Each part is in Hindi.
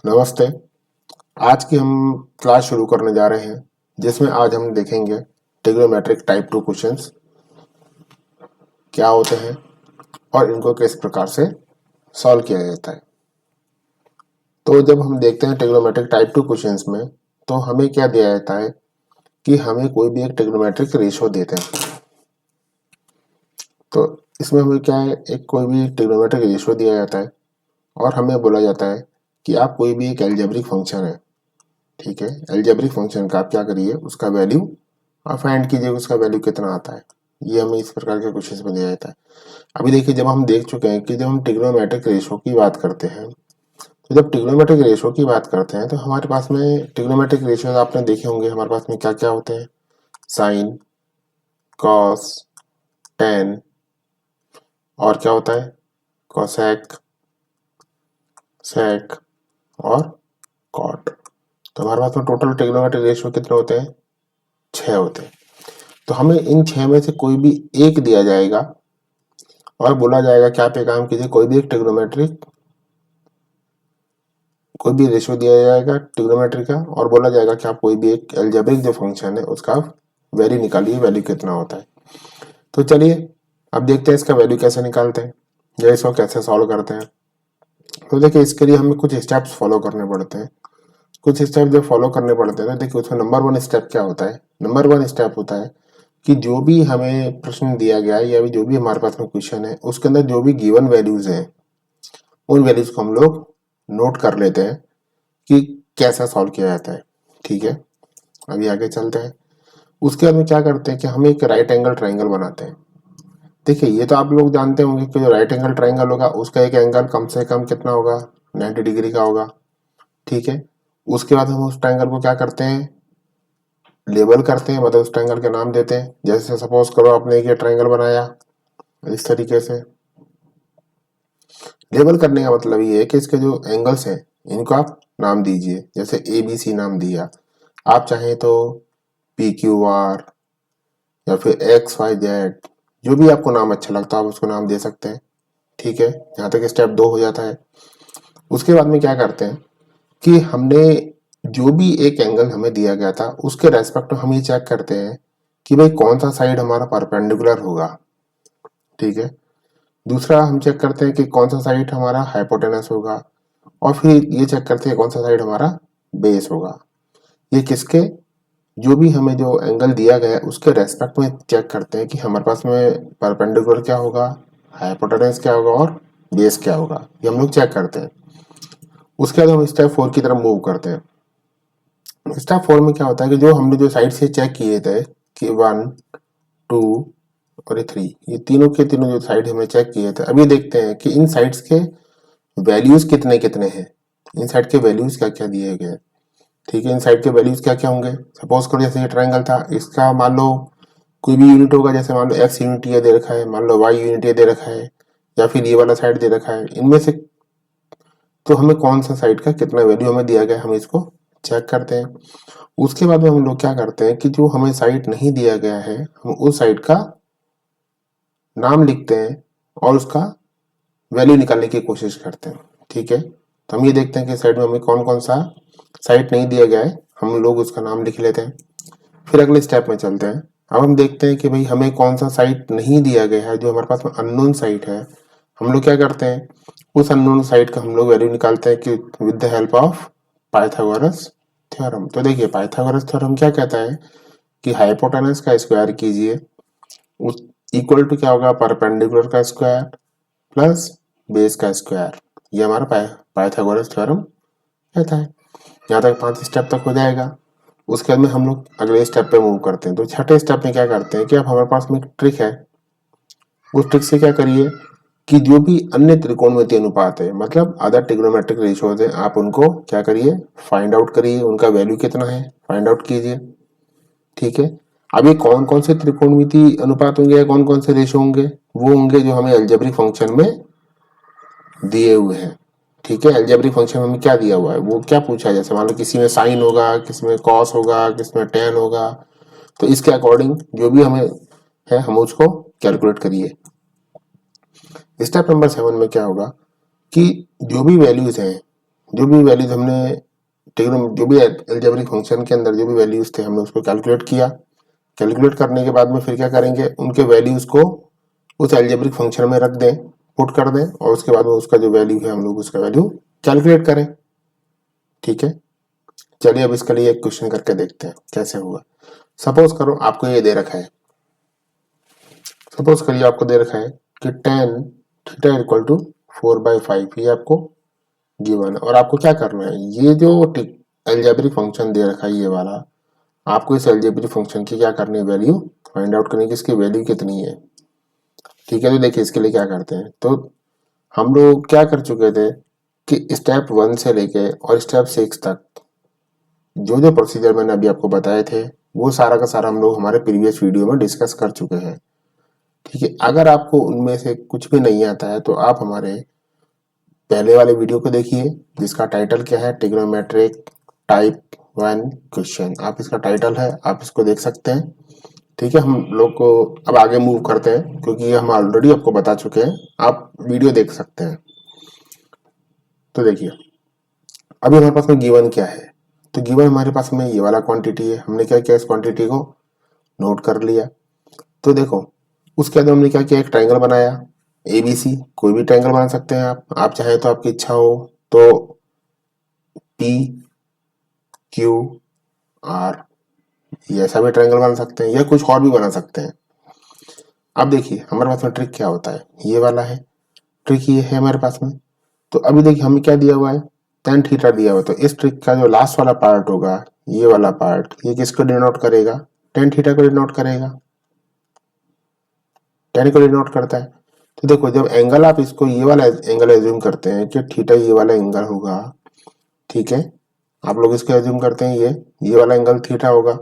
नमस्ते। आज की हम क्लास शुरू करने जा रहे हैं जिसमें आज हम देखेंगे ट्रिग्नोमेट्रिक टाइप 2 क्वेश्चंस क्या होते हैं और इनको किस प्रकार से सॉल्व किया जाता है। तो जब हम देखते हैं ट्रिग्नोमेट्रिक टाइप 2 क्वेश्चंस में तो हमें क्या दिया जाता है कि हमें कोई भी एक ट्रिग्नोमेट्रिक रेशियो देते हैं। तो इसमें हमें क्या है, एक कोई भी ट्रिग्नोमेट्रिक रेशियो दिया जाता है और हमें बोला जाता है कि आप कोई भी एक अलजेब्रिक फंक्शन है, ठीक है, अलजेब्रिक फंक्शन का आप क्या करिए, उसका वैल्यू आप फाइंड कीजिए, उसका वैल्यू कितना आता है। ये हमें इस प्रकार के क्वेश्चन में दिया जाता है। अभी देखिए, जब हम देख चुके हैं कि जब हम ट्रिग्नोमेट्रिक रेशो की बात करते हैं, तो जब ट्रिग्नोमेट्रिक रेशो की बात करते हैं तो हमारे पास में ट्रिग्नोमेट्रिक रेशियो आपने देखे होंगे, हमारे पास में क्या क्या होते हैं, साइन, कॉस, टेन, और क्या होता है, कोसेक, सेक और कॉट। तो हमारे पास में टोटल ट्रिग्नोमेट्रिक रेशियो कितने होते हैं, 6 होते हैं। तो हमें इन 6 में से कोई भी एक दिया जाएगा और बोला जाएगा कि आप एक काम कीजिए, कोई भी एक ट्रिग्नोमेट्रिक कोई भी रेशियो दिया जाएगा ट्रिग्नोमेट्री का और बोला जाएगा कि आप कोई भी एक अलजेब्रिक जो फंक्शन है उसका वैल्यू निकालिए, वैल्यू कितना होता है। तो चलिए अब देखते हैं इसका वैल्यू कैसे निकालते हैं या इसको कैसे सॉल्व करते हैं। तो देखिए, इसके लिए हमें कुछ स्टेप्स फॉलो करने पड़ते हैं। कुछ स्टेप जब फॉलो करने पड़ते हैं तो देखिए, उसमें नंबर 1 स्टेप क्या होता है, नंबर 1 स्टेप होता है कि जो भी हमें प्रश्न दिया गया है या जो भी हमारे पास में क्वेश्चन है उसके अंदर जो भी गिवन वैल्यूज हैं उन वैल्यूज को हम लोग नोट कर लेते हैं कि कैसा सॉल्व किया जाता है। ठीक है, अभी आगे चलते हैं। उसके बाद में क्या करते हैं कि हम एक राइट एंगल ट्राइंगल बनाते हैं। देखिए, ये तो आप लोग जानते होंगे कि जो राइट एंगल ट्राइंगल होगा उसका एक एंगल कम से कम कितना होगा, 90 डिग्री का होगा। ठीक है, उसके बाद हम उस ट्राइंगल को क्या करते हैं, लेबल करते हैं, मतलब उस ट्राइंगल के नाम देते हैं। जैसे सपोज करो आपने एक ये ट्राइंगल बनाया इस तरीके से। लेबल करने का मतलब ये है कि इसके जो एंगल्स हैं इनको आप नाम दीजिए, जैसे ABC नाम दिया, आप चाहें तो PQR या फिर XYZ, जो भी आपको नाम अच्छा लगता है आप उसको नाम दे सकते हैं। ठीक है, यहाँ तक स्टेप 2 हो जाता है। उसके बाद में क्या करते हैं कि हमने जो भी एक एंगल हमें दिया गया था उसके रेस्पेक्ट में हम ये चेक करते हैं कि भाई कौन सा साइड हमारा परपेंडिकुलर होगा। ठीक है, दूसरा हम चेक करते हैं कि कौन सा साइड हमारा हाइपोटेनस होगा और फिर ये चेक करते हैं कौन सा साइड हमारा बेस होगा। ये किसके, जो भी हमें जो एंगल दिया गया है उसके रेस्पेक्ट में चेक करते हैं कि हमारे पास में परपेंडिकुलर क्या होगा, हाइपोटेनस क्या होगा और बेस क्या होगा, ये हम लोग चेक करते हैं। उसके बाद हम स्टेप 4 की तरफ मूव करते हैं। स्टेप 4 में क्या होता है कि जो हमने जो साइड से चेक किए थे कि 1, 2 और 3, ये तीनों के तीनों जो साइड हमने चेक किए थे, अभी देखते हैं कि इन साइड्स के वैल्यूज कितने कितने हैं, इन साइड के वैल्यूज क्या क्या दिए गए। ठीक है, इन साइड के वैल्यूज क्या क्या होंगे, सपोज करो जैसे ये ट्राइंगल था, इसका मान लो कोई भी यूनिट होगा, जैसे मान लो एक्स यूनिट ये दे रखा है, मान लो वाई यूनिट ये दे रखा है, या फिर ये वाला साइड दे रखा है, इनमें से तो हमें कौन सा साइड का कितना वैल्यू हमें दिया गया हम इसको चेक करते हैं। उसके बाद में हम लोग क्या करते हैं कि जो हमें साइड नहीं दिया गया है हम उस साइड का नाम लिखते हैं और उसका वैल्यू निकालने की कोशिश करते हैं। ठीक है, तो हम ये देखते हैं कि साइड में हमें कौन कौन सा साइड नहीं दिया गया है, हम लोग उसका नाम लिख लेते हैं। फिर अगले स्टेप में चलते हैं। अब हम देखते हैं कि भाई हमें कौन सा साइट नहीं दिया गया है, जो हमारे पास में अननोन साइट है। हम लोग क्या करते हैं, उस अननोन साइट का हम लोग वैल्यू निकालते हैं कि with the help of Pythagoras theorem. तो देखिए, पाइथागोरस थ्योरम क्या कहता है कि हाइपोटेनस का स्क्वायर कीजिए उस इक्वल टू क्या होगा, परपेंडिकुलर का स्क्वायर प्लस बेस का स्क्वायर। ये हमारा पाइथागोरस थ्योरम कहता है। यहाँ तक 5 स्टेप तक हो जाएगा। उसके बाद में हम लोग अगले स्टेप पे मूव करते हैं। तो छठे स्टेप में क्या करते हैं कि अब हमारे पास में एक ट्रिक है, उस ट्रिक से क्या करिए कि जो भी अन्य त्रिकोणमितीय अनुपात है, मतलब अदर ट्रिग्नोमेट्रिक रेशियोज है, आप उनको क्या करिए, फाइंड आउट करिए, उनका वैल्यू कितना है फाइंड आउट कीजिए। ठीक है, अब ये कौन कौन से त्रिकोणमितीय अनुपात होंगे या कौन कौन से रेशियो होंगे, वो होंगे जो हमें अलजेब्रिक फंक्शन में दिए हुए हैं। ठीक है, अलजेब्रिक फंक्शन में हमें क्या दिया हुआ है, वो क्या पूछा है, जैसे मान लो किसी में साइन होगा, किसी में कॉस होगा, किसी में टेन होगा, तो इसके अकॉर्डिंग जो भी हमें है हम उसको कैलकुलेट करिए। स्टेप नंबर 7 में क्या होगा कि जो भी वैल्यूज हैं जो भी वैल्यूज हमने जो भी अलजेब्रिक फंक्शन के अंदर जो भी वैल्यूज थे हमने उसको कैलकुलेट किया। कैलकुलेट करने के बाद में फिर क्या करेंगे, उनके वैल्यूज को उस अलजेब्रिक फंक्शन में रख दें, पुट कर दें, और उसके बाद में उसका जो वैल्यू है हम लोग उसका वैल्यू कैलकुलेट करें। ठीक है, चलिए अब इसके लिए एक क्वेश्चन करके देखते हैं कैसे होगा। सपोज करो आपको ये दे रखा है, सपोज करिए आपको दे रखा है कि tan थीटा इक्वल टू 4/5, ये आपको गिवन है। और आपको क्या करना है, ये जो अलजेब्रिक फंक्शन दे रखा है ये वाला, आपको इस अलजेब्रिक फंक्शन की क्या करनी है, वैल्यू फाइंड आउट करनी है कि इसकी वैल्यू कितनी है। ठीक है, तो देखिए इसके लिए क्या करते हैं, तो हम लोग क्या कर चुके थे कि स्टेप 1 से लेके और स्टेप 6 तक जो जो प्रोसीजर मैंने अभी आपको बताए थे वो सारा का सारा हम लोग हमारे प्रीवियस वीडियो में डिस्कस कर चुके हैं। ठीक है, अगर आपको उनमें से कुछ भी नहीं आता है तो आप हमारे पहले वाले वीडियो को देखिए जिसका टाइटल क्या है, ट्रिग्नोमेट्रिक टाइप 1 क्वेश्चन। आप इसका टाइटल है, आप इसको देख सकते हैं। ठीक है, हम लोग को अब आगे मूव करते हैं क्योंकि ये हम ऑलरेडी आपको बता चुके हैं, आप वीडियो देख सकते हैं। तो देखिए अभी हमारे पास में गिवन क्या है, तो गिवन हमारे पास में ये वाला क्वांटिटी है। हमने क्या किया, इस क्वांटिटी को नोट कर लिया। तो देखो उसके बाद हमने क्या किया, एक ट्रायंगल बनाया एबीसी। कोई भी ट्रायंगल बना सकते हैं आप चाहे तो, आपकी इच्छा हो तो पी क्यू आर, ये ऐसा भी ट्रायंगल बना सकते हैं या कुछ और भी बना सकते हैं। अब देखिए हमारे पास में ट्रिक क्या होता है, ये वाला है ट्रिक, ये है हमारे पास में। तो अभी देखिए हमें क्या दिया हुआ है, tan थीटा दिया हुआ है। तो इस ट्रिक का जो लास्ट वाला पार्ट होगा, ये वाला पार्ट, ये किसको डिनोट करेगा, tan थीटा को डिनोट करेगा, tan को डिनोट करता है। तो देखो जब एंगल आप इसको ये वाला एंगल एज्यूम करते हैं कि थीटा ये वाला एंगल होगा, ठीक है, आप लोग इसको एज्यूम करते हैं ये वाला एंगल थीटा होगा।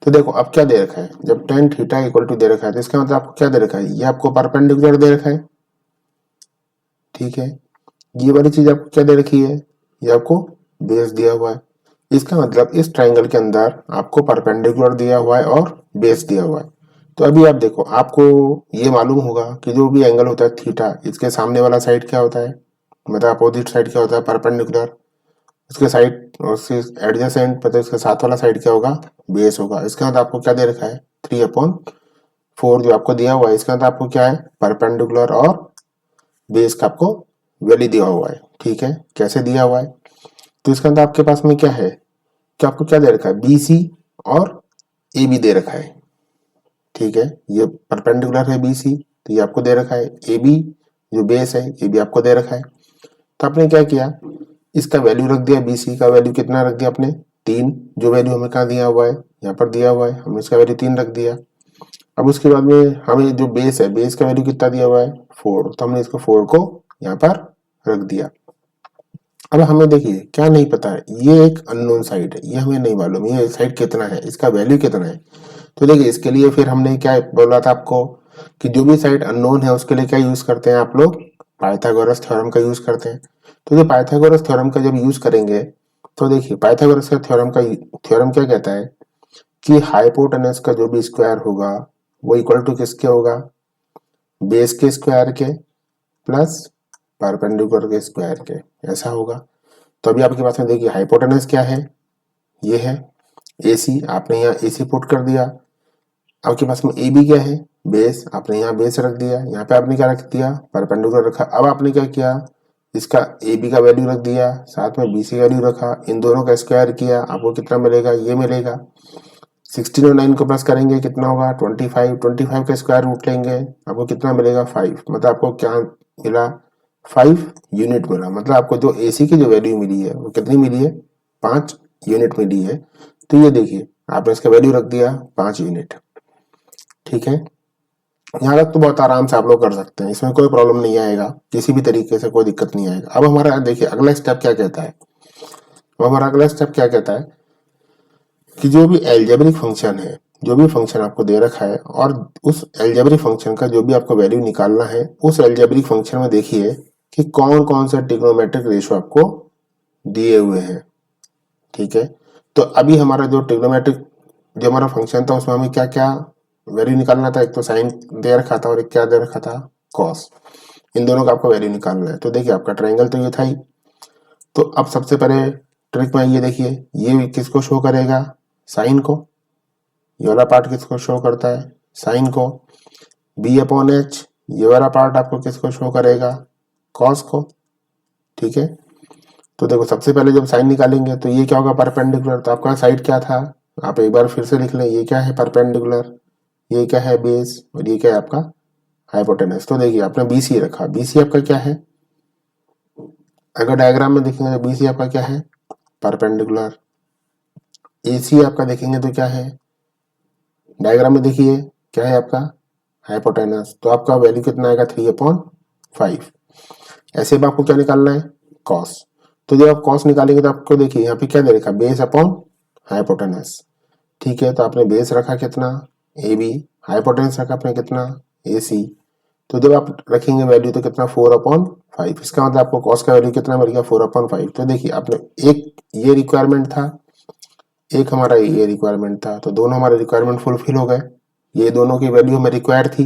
तो देखो अब क्या दे रखा है, जब tan थीटा इक्वल टू दे रखा है तो इसका मतलब आपको क्या दे रखा है, ये आपको परपेंडिकुलर दे रखा है। ठीक है, ये वाली चीज आपको क्या दे रखी है, ये आपको बेस दिया हुआ है। इसका मतलब इस ट्रायंगल के अंदर आपको परपेंडिकुलर दिया हुआ है और बेस दिया हुआ है। तो अभी आप देखो, आपको ये मालूम होगा कि जो भी एंगल होता है थीटा, इसके सामने वाला साइड क्या होता है, मतलब अपोजिट साइड क्या होता है, परपेंडिकुलर। उसके साइड और उसके एडजेसेंट मतलब इसके साथ वाला साइड क्या होगा, बेस होगा। इसके अंदर आपको क्या दे रखा है, 3/4 जो आपको दिया हुआ है। इसके अंदर आपको क्या है, परपेंडिकुलर और बेस का आपको वैल्यू दिया हुआ है। ठीक है, कैसे दिया हुआ है, तो इसके अंदर आपके पास में क्या है कि आपको क्या दे रखा है, बी सी और ए बी दे रखा है। ठीक है, ये परपेंडिकुलर है बी सी, तो ये आपको दे रखा है। ए बी जो बेस है ये भी आपको दे रखा है। तो आपने क्या किया, इसका वैल्यू रख दिया, बी सी का वैल्यू कितना रख दिया आपने, 3। जो वैल्यू हमें कहाँ दिया हुआ है, यहाँ पर दिया हुआ है, हमने इसका वैल्यू 3 रख दिया। अब उसके बाद में हमें जो बेस है, बेस का वैल्यू कितना दिया हुआ है, 4, तो हमने इसको 4 को यहाँ पर रख दिया। अब हमें देखिए क्या नहीं पता है, ये एक अननोन साइड है, ये हमें नहीं मालूम ये साइड कितना है, इसका वैल्यू कितना है। तो देखिए इसके लिए फिर हमने क्या बोला था आपको कि जो भी साइड अननोन है उसके लिए क्या यूज करते हैं आप लोग, पाइथागोरस थ्योरम का यूज करते हैं। तो जो पाइथागोरस थ्योरम का जब यूज करेंगे तो देखिए पाइथागोरस का थ्योरम क्या कहता है कि हाइपोटेनस का जो भी स्क्वायर होगा वो इक्वल टू किसके होगा, बेस के स्क्वायर के प्लस परपेंडिकुलर के स्क्वायर के, ऐसा होगा। तो अभी आपके पास में देखिए हाइपोटेनस क्या है, ये है AC, आपने यहाँ AC पुट कर दिया। आपके पास में AB क्या है, बेस, आपने यहाँ बेस रख दिया, यहाँ पे आपने क्या रख दिया, परपेंडिकुलर रखा। अब आपने क्या किया, इसका AB का वैल्यू रख दिया, साथ में BC का वैल्यू रखा, इन दोनों का स्क्वायर किया, आपको कितना मिलेगा, ये मिलेगा। 16 और 9 को प्लस करेंगे कितना होगा, 25 का स्क्वायर रूट लेंगे, आपको कितना मिलेगा, 5। मतलब आपको क्या मिला, 5 यूनिट मिला। मतलब आपको जो AC की जो वैल्यू मिली है वो कितनी मिली है, 5 यूनिट मिली है। तो ये देखिए आपने इसका वैल्यू रख दिया 5 यूनिट। ठीक है, यहाँ तक तो बहुत आराम से आप लोग कर सकते हैं, इसमें कोई प्रॉब्लम नहीं आएगा, किसी भी तरीके से कोई दिक्कत नहीं आएगा। अब हमारा देखिए अगला स्टेप क्या कहता है, अब हमारा अगला स्टेप क्या कहता है कि जो भी एल्जेब्रिक फंक्शन है, जो भी फंक्शन आपको दे रखा है और उस एल्जेब्रिक फंक्शन का जो भी आपको वैल्यू निकालना है, उस एल्जेब्रिक फंक्शन में देखिए कि कौन कौन से ट्रिग्नोमेट्रिक रेशियो आपको दिए हुए हैं। ठीक है, तो अभी हमारा जो ट्रिग्नोमेट्रिक जो हमारा फंक्शन था उसमें हमें क्या क्या वैल्यू निकालना था, एक तो साइन दे रखा था और एक क्या दे रखा था, कॉस। इन दोनों का आपको वैल्यू निकालना है। तो देखिए आपका ट्रायंगल तो ये था ही, तो अब सबसे पहले ट्रिक में ये देखिए, ये किसको शो करेगा, साइन को, ये वाला पार्ट किसको शो करता है, साइन को। b/h ये वाला पार्ट आपको किसको शो करेगा, कॉस को। ठीक है, तो देखो सबसे पहले जब साइन निकालेंगे तो ये क्या होगा, परपेंडिकुलर। तो आपका साइड क्या था, आप एक बार फिर से लिख लें, ये क्या है, परपेंडिकुलर, ये क्या है, बेस, और ये क्या है आपका हाइपोटेनस। तो देखिए आपने BC रखा, BC आपका क्या है, अगर डायग्राम में देखेंगे तो BC आपका क्या है, परपेंडिकुलर। AC आपका देखेंगे तो क्या है, डायग्राम में देखिए क्या है आपका, हाइपोटेनस। तो आपका वैल्यू कितना आएगा, 3/5। ऐसे अब आपको क्या निकालना है, कॉस। तो जब आप कॉस निकालेंगे तो आपको देखिए यहाँ पे क्या दे रखा, बेस अपॉन हाइपोटेनस। ठीक है, तो आपने बेस रखा कितना, AB, हाइपोटेनस रखा आपने कितना, AC। तो जब आप रखेंगे वैल्यू तो कितना, 4/5। इसका मतलब आपको कॉस का वैल्यू कितना मिल गया, 4/5। तो देखिए आपने एक ये रिक्वायरमेंट था, एक हमारा ये रिक्वायरमेंट था, तो दोनों हमारे रिक्वायरमेंट फुलफिल हो गए। ये दोनों की वैल्यू हमें रिक्वायर थी,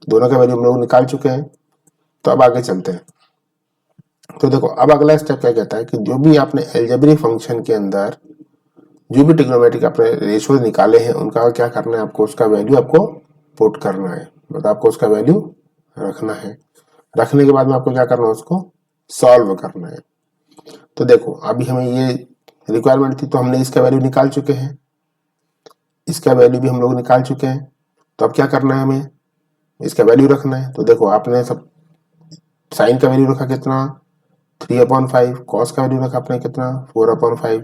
दोनों का वैल्यू हम लोग निकाल चुके हैं। तो अब आगे चलते हैं। तो देखो अब अगला स्टेप क्या कहता है कि जो भी आपने एल्जेब्रिक फंक्शन के अंदर जो भी ट्रिग्नोमेट्रिक आपने रेशियोज निकाले हैं उनका क्या करना है, आपको उसका वैल्यू आपको पुट करना है, मतलब आपको उसका वैल्यू रखना है। रखने के बाद में आपको क्या करना है, उसको सॉल्व करना है। तो देखो अभी हमें ये रिक्वायरमेंट थी तो हमने इसका वैल्यू निकाल चुके हैं, इसका वैल्यू भी हम लोग निकाल चुके हैं। तो अब क्या करना है, हमें इसका वैल्यू रखना है। तो देखो आपने सब साइन का वैल्यू रखा कितना, 3/5, कॉस का वैल्यू रखा आपने कितना, 4/5।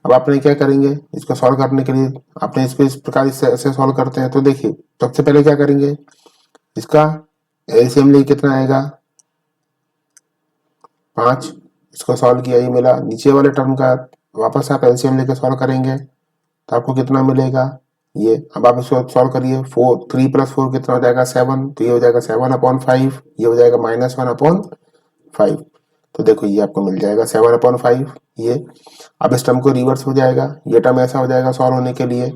अब आपने क्या करेंगे, इसको सॉल्व करने के लिए आपने इसको इस प्रकार इससे ऐसे सॉल्व करते हैं। तो देखिए सबसे पहले क्या करेंगे, इसका एलसीएम लिए कितना आएगा, 5। इसको सॉल्व किया, ये मिला। नीचे वाले टर्म का वापस आप एलसीएम लेके सॉल्व करेंगे तो आपको कितना मिलेगा, ये। अब आप इसको सॉल्व करिए, 3 + 4 कितना हो जाएगा, 7। तो ये हो जाएगा 7/5, ये हो जाएगा -1/5। तो देखो ये आपको मिल जाएगा 7/5 ये। अब इस टर्म को रिवर्स हो जाएगा, ये टर्म ऐसा हो जाएगा सॉल्व होने के लिए।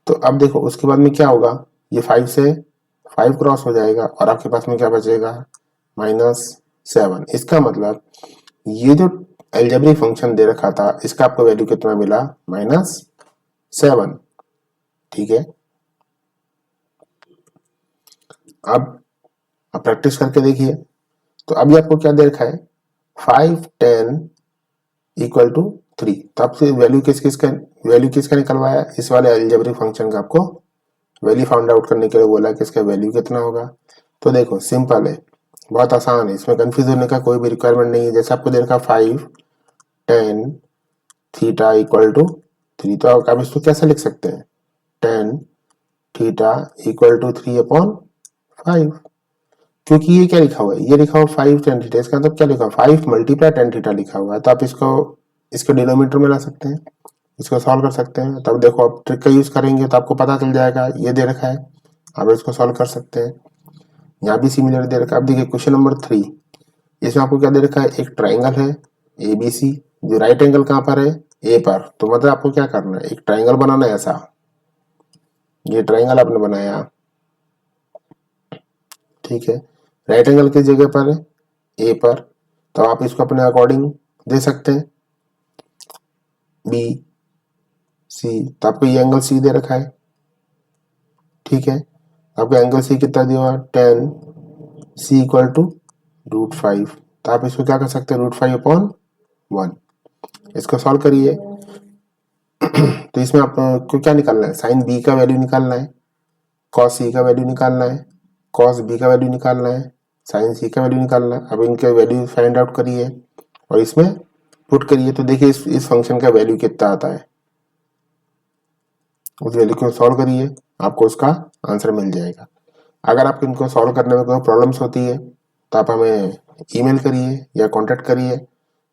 तो अब देखो उसके बाद में क्या होगा, ये 5 से 5 क्रॉस हो जाएगा और आपके पास में क्या बचेगा, -7। इसका मतलब ये जो एल्जेब्रिक फंक्शन दे रखा था इसका आपको वैल्यू कितना मिला, -7। ठीक है, अब प्रैक्टिस करके देखिए। तो अभी आपको क्या दे रखा है, 5, 10 = 3। तो आपसे वैल्यू किसका निकलवाया, इस वाले एल्जेब्रिक फंक्शन का आपको वैल्यू फाउंड आउट करने के लिए बोला कि इसका वैल्यू कितना होगा। तो देखो सिंपल है, बहुत आसान है, इसमें कंफ्यूज होने का कोई भी रिक्वायरमेंट नहीं है। जैसे आपको दे रखा 5, 10 थीटा = 3। तो आप इसको कैसे लिख सकते हैं, 10 थीटा = 3/5। क्योंकि ये क्या लिखा हुआ है, ये लिखा हुआ 5 tan थीटा, इसका मतलब क्या लिखा हुआ, 5 × tan थीटा लिखा हुआ है। तो आप इसको डिनोमिनेटर में ला सकते हैं, इसको सॉल्व कर सकते हैं। तब देखो आप ट्रिक का यूज करेंगे तो आपको पता चल जाएगा, ये दे रखा है, आप इसको सॉल्व कर सकते हैं। यहाँ भी सिमिलर दे रखा है। अब देखिए क्वेश्चन नंबर 3, इसमें आपको क्या दे रखा है, एक ट्राइंगल है ABC, जो राइट एंगल कहाँ पर है, A पर। तो मतलब आपको क्या करना है, एक ट्राइंगल बनाना है ऐसा, ये ट्राइंगल आपने बनाया, ठीक है, राइट एंगल की जगह पर A पर। तो आप इसको अपने अकॉर्डिंग दे सकते हैं, BC। तो आपको ये एंगल C दे रखा है, ठीक है। आपको एंगल C कितना दिया हुआ, 10, C = √5। तो आप इसको क्या कर सकते हैं, √5/1। इसको सॉल्व करिए। तो इसमें आपको क्या निकालना है, साइन B का वैल्यू निकालना है, कॉस C का वैल्यू निकालना है, कॉस B का वैल्यू निकालना है, साइन C का वैल्यू निकालना है। अब इनके वैल्यू फाइंड आउट करिए और इसमें पुट करिए। तो देखिए इस फंक्शन का वैल्यू कितना आता है, उस वैल्यू को सॉल्व करिए, आपको उसका आंसर मिल जाएगा। अगर आपको इनको सॉल्व करने में कोई प्रॉब्लम्स होती है तो आप हमें ईमेल करिए या कांटेक्ट करिए।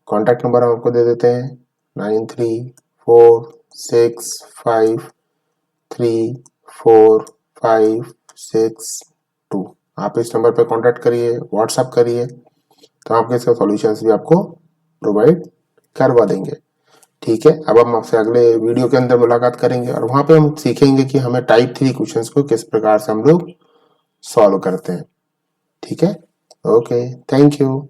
कांटेक्ट नंबर हम आपको दे देते हैं, 9346534562। आप इस नंबर पर कांटेक्ट करिए, व्हाट्सएप करिए, तो आपके इसका सॉल्यूशंस भी आपको प्रोवाइड करवा देंगे। ठीक है, अब हम आपसे अगले वीडियो के अंदर मुलाकात करेंगे और वहां पे हम सीखेंगे कि हमें टाइप 3 क्वेश्चंस को किस प्रकार से हम लोग सॉल्व करते हैं। ठीक है, ओके, थैंक यू।